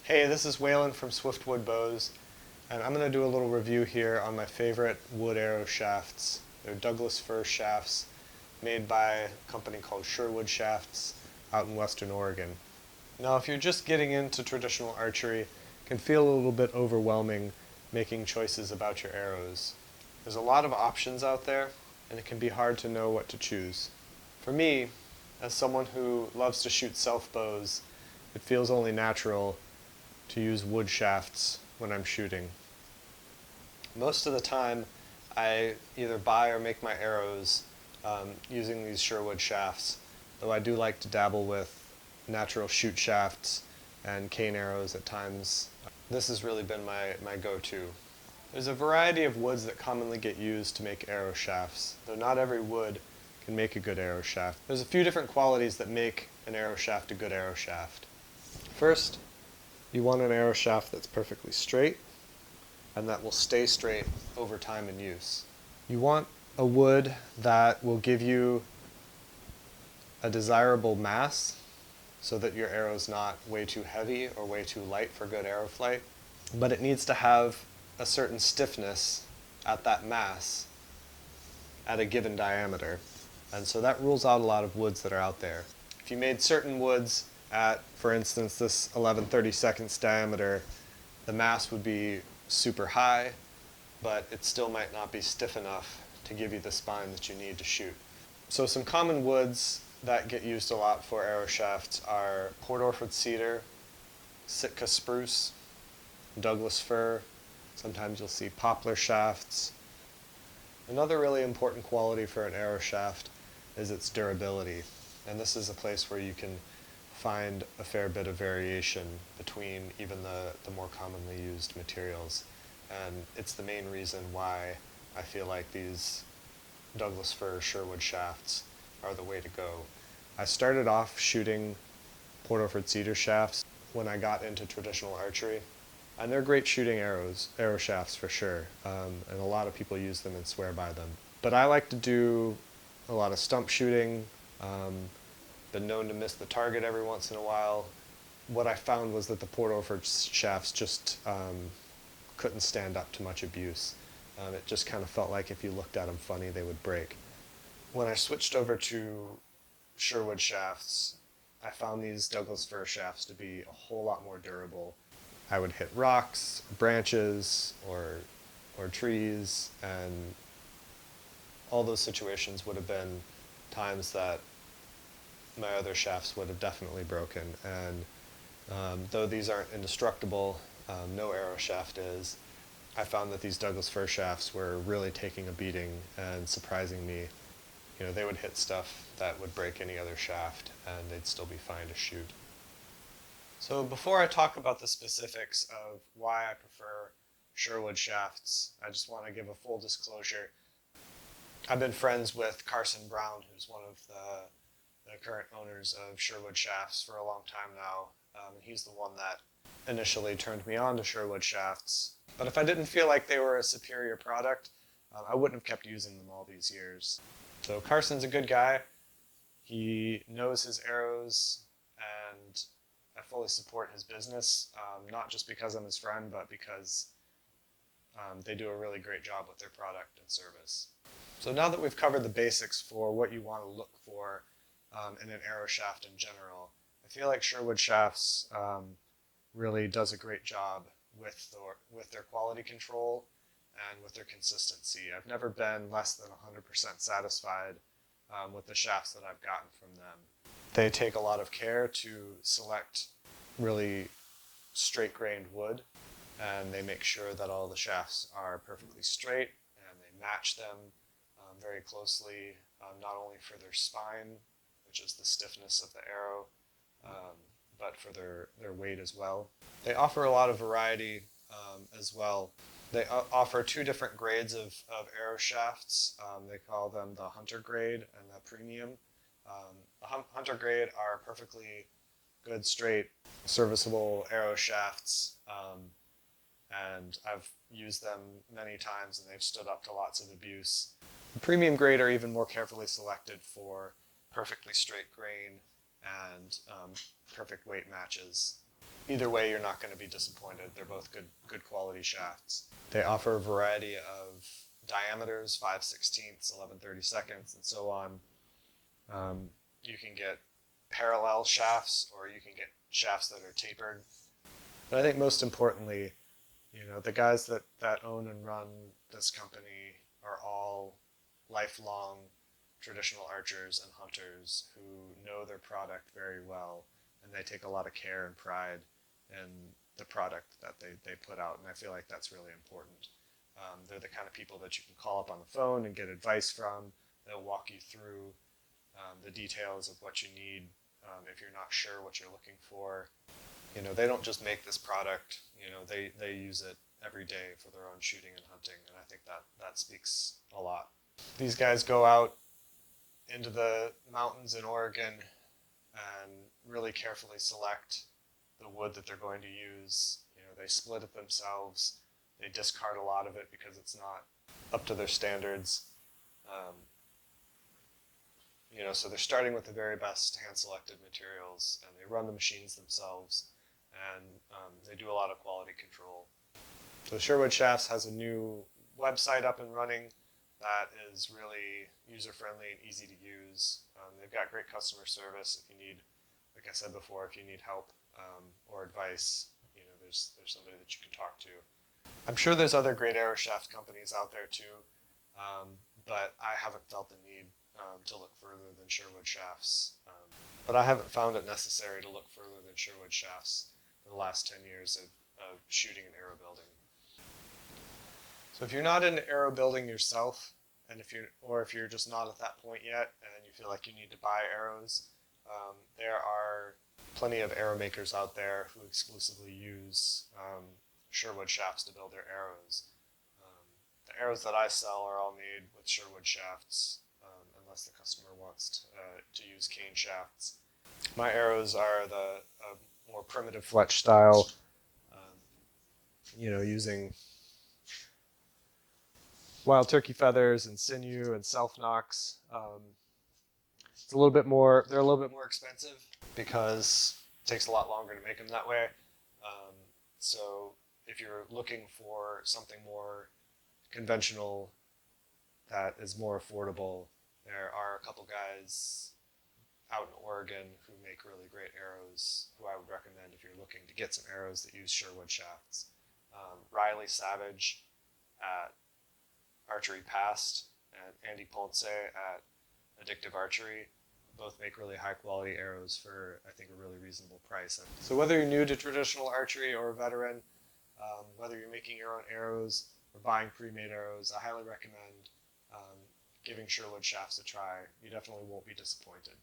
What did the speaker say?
Hey, this is Waylon from Swiftwood Bows, and I'm going to do a little review here on my favorite wood arrow shafts. They're Douglas fir shafts made by a company called Surewood Shafts out in Western Oregon. Now, if you're just getting into traditional archery, it can feel a little bit overwhelming making choices about your arrows. There's a lot of options out there, and it can be hard to know what to choose. For me, as someone who loves to shoot self bows, it feels only natural to use wood shafts when I'm shooting. Most of the time, I either buy or make my arrows using these Surewood shafts, though I do like to dabble with natural shoot shafts and cane arrows at times. This has really been my go-to. There's a variety of woods that commonly get used to make arrow shafts, though not every wood can make a good arrow shaft. There's a few different qualities that make an arrow shaft a good arrow shaft. First, you want an arrow shaft that's perfectly straight and that will stay straight over time in use. You want a wood that will give you a desirable mass so that your arrow's not way too heavy or way too light for good arrow flight, but it needs to have a certain stiffness at that mass at a given diameter. And so that rules out a lot of woods that are out there. If you made certain woods at, for instance, this 11/32 diameter, the mass would be super high, but it still might not be stiff enough to give you the spine that you need to shoot. So some common woods that get used a lot for arrow shafts are Port Orford cedar, Sitka spruce, Douglas fir. Sometimes you'll see poplar shafts. Another really important quality for an arrow shaft is its durability. And this is a place where you can find a fair bit of variation between even the more commonly used materials. And it's the main reason why I feel like these Douglas fir Surewood shafts are the way to go. I started off shooting Port Orford cedar shafts when I got into traditional archery. And they're great shooting arrow shafts for sure. And a lot of people use them and swear by them. But I like to do a lot of stump shooting, been known to miss the target every once in a while. What I found was that the Port Orford shafts just couldn't stand up to much abuse. It just kind of felt like if you looked at them funny, they would break. When I switched over to Surewood shafts, I found these Douglas fir shafts to be a whole lot more durable. I would hit rocks, branches, or trees, and all those situations would have been times that my other shafts would have definitely broken. And though these aren't indestructible, no arrow shaft is, I found that these Douglas fir shafts were really taking a beating and surprising me. You know, they would hit stuff that would break any other shaft, and they'd still be fine to shoot. So before I talk about the specifics of why I prefer Surewood shafts, I just want to give a full disclosure. I've been friends with Carson Brown, who's one of the current owners of Surewood shafts for a long time now. He's the one that initially turned me on to Surewood shafts. But if I didn't feel like they were a superior product, I wouldn't have kept using them all these years. So Carson's a good guy. He knows his arrows, and I fully support his business, not just because I'm his friend, but because they do a really great job with their product and service. So now that we've covered the basics for what you want to look for in an arrow shaft in general, I feel like Surewood Shafts really does a great job with their quality control and with their consistency. I've never been less than 100% satisfied with the shafts that I've gotten from them. They take a lot of care to select really straight-grained wood, and they make sure that all the shafts are perfectly straight, and they match them very closely, not only for their spine, which is the stiffness of the arrow, but for their weight as well. They offer a lot of variety as well. They offer two different grades of arrow shafts. They call them the Hunter grade and the Premium. The Hunter grade are perfectly good, straight, serviceable arrow shafts, and I've used them many times and they've stood up to lots of abuse. The Premium grade are even more carefully selected for perfectly straight grain and perfect weight matches. Either way, you're not going to be disappointed. They're both good quality shafts. They offer a variety of diameters, 5/16, 11/32, and so on. You can get parallel shafts, or you can get shafts that are tapered. But I think most importantly, the guys that own and run this company are all lifelong traditional archers and hunters who know their product very well, and they take a lot of care and pride in the product that they put out, and I feel like that's really important. They're the kind of people that you can call up on the phone and get advice from. They'll walk you through the details of what you need if you're not sure what you're looking for. They don't just make this product, they use it every day for their own shooting and hunting, and I think that speaks a lot. These guys go out into the mountains in Oregon and really carefully select the wood that they're going to use. They split it themselves. They discard a lot of it because it's not up to their standards. So they're starting with the very best hand-selected materials, and they run the machines themselves, and they do a lot of quality control. So Surewood Shafts has a new website up and running that is really user-friendly and easy to use. They've got great customer service. If you need, like I said before, if you need help or advice, there's somebody that you can talk to. I'm sure there's other great arrow shaft companies out there too, but I haven't felt the need to look further than Surewood Shafts. But I haven't found it necessary to look further than Surewood Shafts for the last 10 years of shooting and arrow building. So if you're not into arrow building yourself, and if you're just not at that point yet, and you feel like you need to buy arrows, there are plenty of arrow makers out there who exclusively use Surewood shafts to build their arrows. The arrows that I sell are all made with Surewood shafts, unless the customer wants to use cane shafts. My arrows are the more primitive fletch style, using wild turkey feathers and sinew and self-nocks. They're a little bit more expensive because it takes a lot longer to make them that way. So if you're looking for something more conventional that is more affordable, there are a couple guys out in Oregon who make really great arrows who I would recommend if you're looking to get some arrows that use Surewood shafts. Riley Savage at Archery Past and Andy Ponce at Addictive Archery both make really high quality arrows for, I think, a really reasonable price. So whether you're new to traditional archery or a veteran, whether you're making your own arrows or buying pre-made arrows, I highly recommend giving Surewood shafts a try. You definitely won't be disappointed.